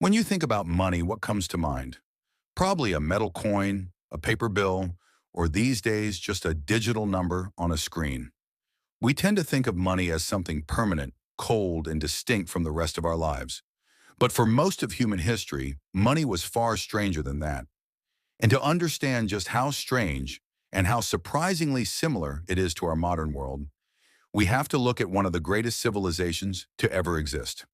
When you think about money, what comes to mind? Probably a metal coin, a paper bill, or these days just a digital number on a screen. We tend to think of money as something permanent, cold, and distinct from the rest of our lives. But for most of human history, money was far stranger than that. And to understand just how strange and how surprisingly similar it is to our modern world, we have to look at one of the greatest civilizations to ever exist.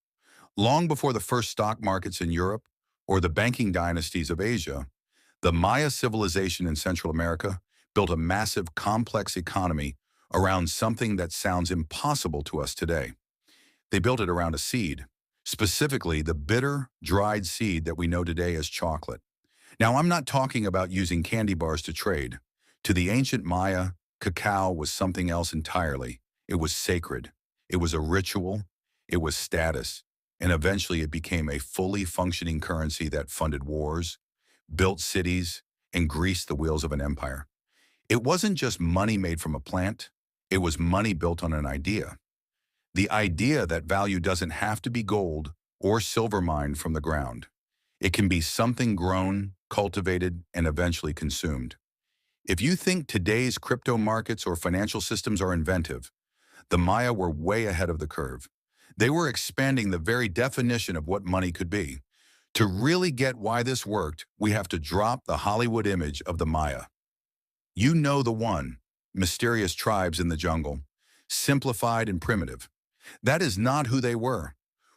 Long before the first stock markets in Europe or the banking dynasties of Asia, the Maya civilization in Central America built a massive, complex economy around something that sounds impossible to us today. They built it around a seed, specifically the bitter, dried seed that we know today as chocolate. Now, I'm not talking about using candy bars to trade. To the ancient Maya, cacao was something else entirely. It was sacred. It was a ritual. It was status. And eventually it became a fully functioning currency that funded wars, built cities, and greased the wheels of an empire. It wasn't just money made from a plant. It was money built on an idea. The idea that value doesn't have to be gold or silver mined from the ground. It can be something grown, cultivated, and eventually consumed. If you think today's crypto markets or financial systems are inventive, the Maya were way ahead of the curve. They were expanding the very definition of what money could be. To really get why this worked, we have to drop the Hollywood image of the Maya. You know the one, mysterious tribes in the jungle, simplified and primitive. That is not who they were.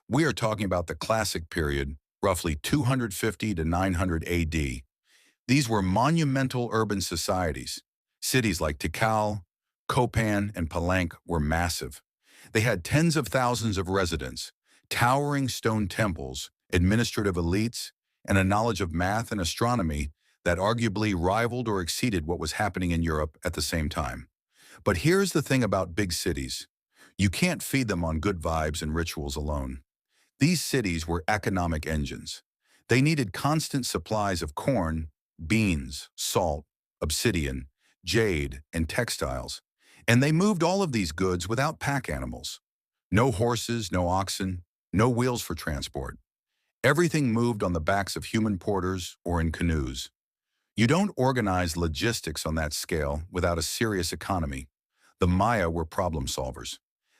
We are talking about the classic period, roughly 250 to 900 AD. These were monumental urban societies. Cities like Tikal, Copan, and Palenque were massive. They had tens of thousands of residents, towering stone temples, administrative elites, and a knowledge of math and astronomy that arguably rivaled or exceeded what was happening in Europe at the same time. But here's the thing about big cities. You can't feed them on good vibes and rituals alone. These cities were economic engines. They needed constant supplies of corn, beans, salt, obsidian, jade, and textiles. And they moved all of these goods without pack animals. No horses, no oxen, no wheels for transport. Everything moved on the backs of human porters or in canoes. You don't organize logistics on that scale without a serious economy. The Maya were problem solvers.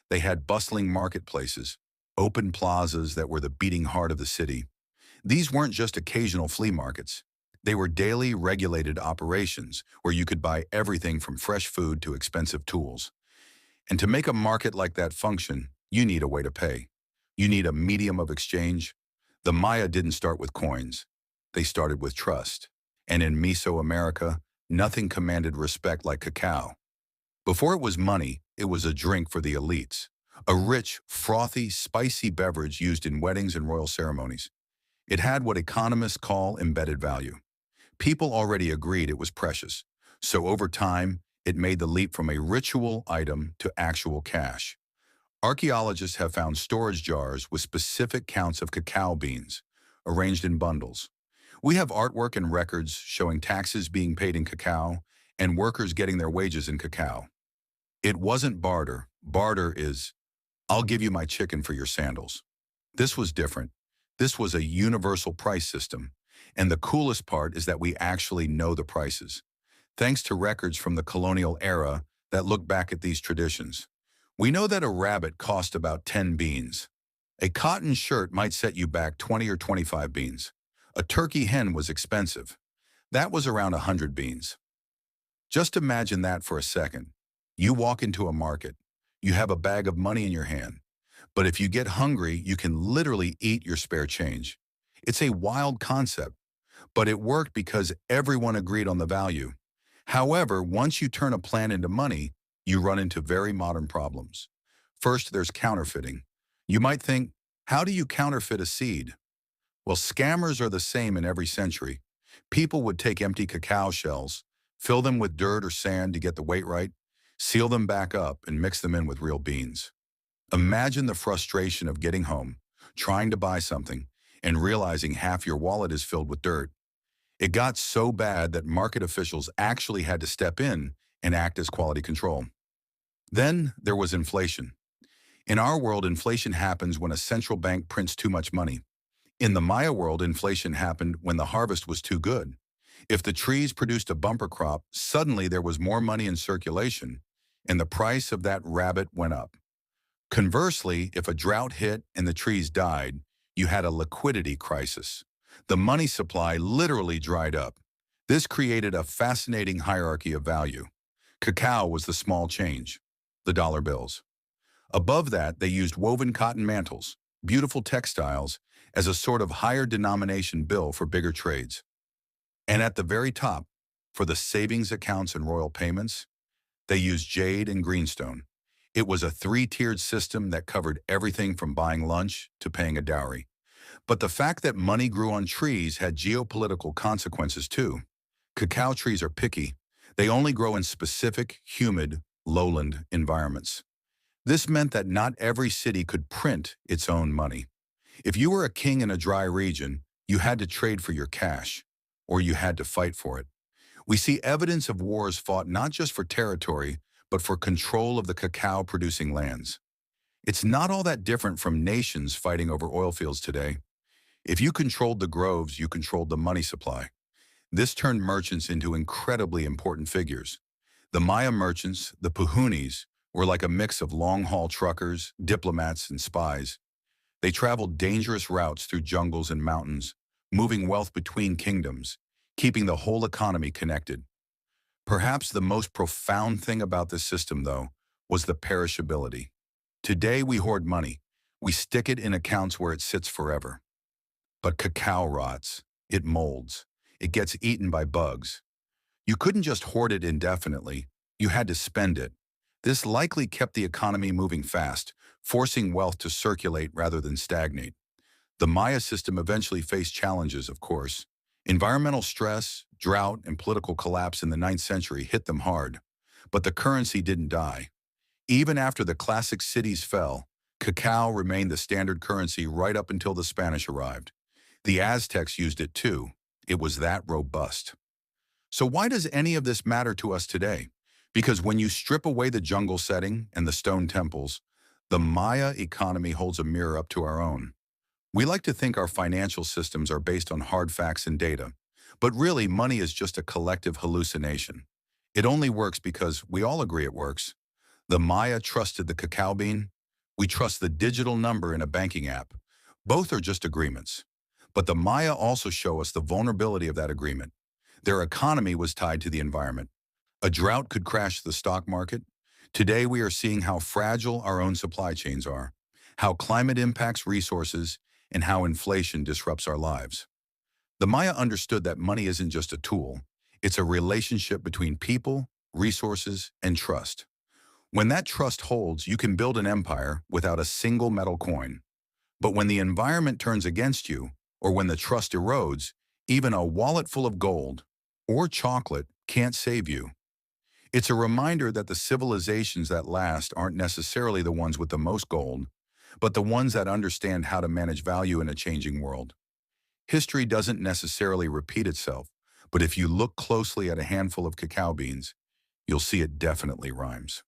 They had bustling marketplaces, open plazas that were the beating heart of the city. These weren't just occasional flea markets. They were daily regulated operations where you could buy everything from fresh food to expensive tools. And to make a market like that function, you need a way to pay. You need a medium of exchange. The Maya didn't start with coins. They started with trust. And in Mesoamerica, nothing commanded respect like cacao. Before it was money, it was a drink for the elites. A rich, frothy, spicy beverage used in weddings and royal ceremonies. It had what economists call embedded value. People already agreed it was precious, so over time, it made the leap from a ritual item to actual cash. Archaeologists have found storage jars with specific counts of cacao beans, arranged in bundles. We have artwork and records showing taxes being paid in cacao and workers getting their wages in cacao. It wasn't barter. Barter is, I'll give you my chicken for your sandals. This was different. This was a universal price system. And the coolest part is that we actually know the prices, thanks to records from the colonial era that look back at these traditions. We know that a rabbit cost about 10 beans. A cotton shirt might set you back 20 or 25 beans. A turkey hen was expensive. That was around 100 beans. Just imagine that for a second. You walk into a market. You have a bag of money in your hand. But if you get hungry, you can literally eat your spare change. It's a wild concept, but it worked because everyone agreed on the value. However, once you turn a plan into money, you run into very modern problems. First, there's counterfeiting. You might think, how do you counterfeit a seed? Well, scammers are the same in every century. People would take empty cacao shells, fill them with dirt or sand to get the weight right, seal them back up, and mix them in with real beans. Imagine the frustration of getting home, trying to buy something, and realizing half your wallet is filled with dirt. It got so bad that market officials actually had to step in and act as quality control. Then there was inflation. In our world, inflation happens when a central bank prints too much money. In the Maya world, inflation happened when the harvest was too good. If the trees produced a bumper crop, suddenly there was more money in circulation, and the price of that rabbit went up. Conversely, if a drought hit and the trees died, you had a liquidity crisis. The money supply literally dried up. This created a fascinating hierarchy of value. Cacao was the small change, the dollar bills. Above that, they used woven cotton mantles, beautiful textiles, as a sort of higher denomination bill for bigger trades. And at the very top, for the savings accounts and royal payments, they used jade and greenstone. It was a three-tiered system that covered everything from buying lunch to paying a dowry. But the fact that money grew on trees had geopolitical consequences too. Cacao trees are picky. They only grow in specific, humid, lowland environments. This meant that not every city could print its own money. If you were a king in a dry region, you had to trade for your cash, or you had to fight for it. We see evidence of wars fought not just for territory, but for control of the cacao-producing lands. It's not all that different from nations fighting over oil fields today. If you controlled the groves, you controlled the money supply. This turned merchants into incredibly important figures. The Maya merchants, the Puhunis, were like a mix of long-haul truckers, diplomats, and spies. They traveled dangerous routes through jungles and mountains, moving wealth between kingdoms, keeping the whole economy connected. Perhaps the most profound thing about this system, though, was the perishability. Today we hoard money. We stick it in accounts where it sits forever. But cacao rots. It molds. It gets eaten by bugs. You couldn't just hoard it indefinitely. You had to spend it. This likely kept the economy moving fast, forcing wealth to circulate rather than stagnate. The Maya system eventually faced challenges, of course. Environmental stress, drought, and political collapse in the 9th century hit them hard. But the currency didn't die. Even after the classic cities fell, cacao remained the standard currency right up until the Spanish arrived. The Aztecs used it too. It was that robust. So why does any of this matter to us today? Because when you strip away the jungle setting and the stone temples, the Maya economy holds a mirror up to our own. We like to think our financial systems are based on hard facts and data, but really money is just a collective hallucination. It only works because we all agree it works. The Maya trusted the cacao bean. We trust the digital number in a banking app. Both are just agreements. But the Maya also show us the vulnerability of that agreement. Their economy was tied to the environment. A drought could crash the stock market. Today we are seeing how fragile our own supply chains are, how climate impacts resources, and how inflation disrupts our lives. The Maya understood that money isn't just a tool. It's a relationship between people, resources, and trust. When that trust holds, you can build an empire without a single metal coin. But when the environment turns against you, or when the trust erodes, even a wallet full of gold or chocolate can't save you. It's a reminder that the civilizations that last aren't necessarily the ones with the most gold, but the ones that understand how to manage value in a changing world. History doesn't necessarily repeat itself, but if you look closely at a handful of cacao beans, you'll see it definitely rhymes.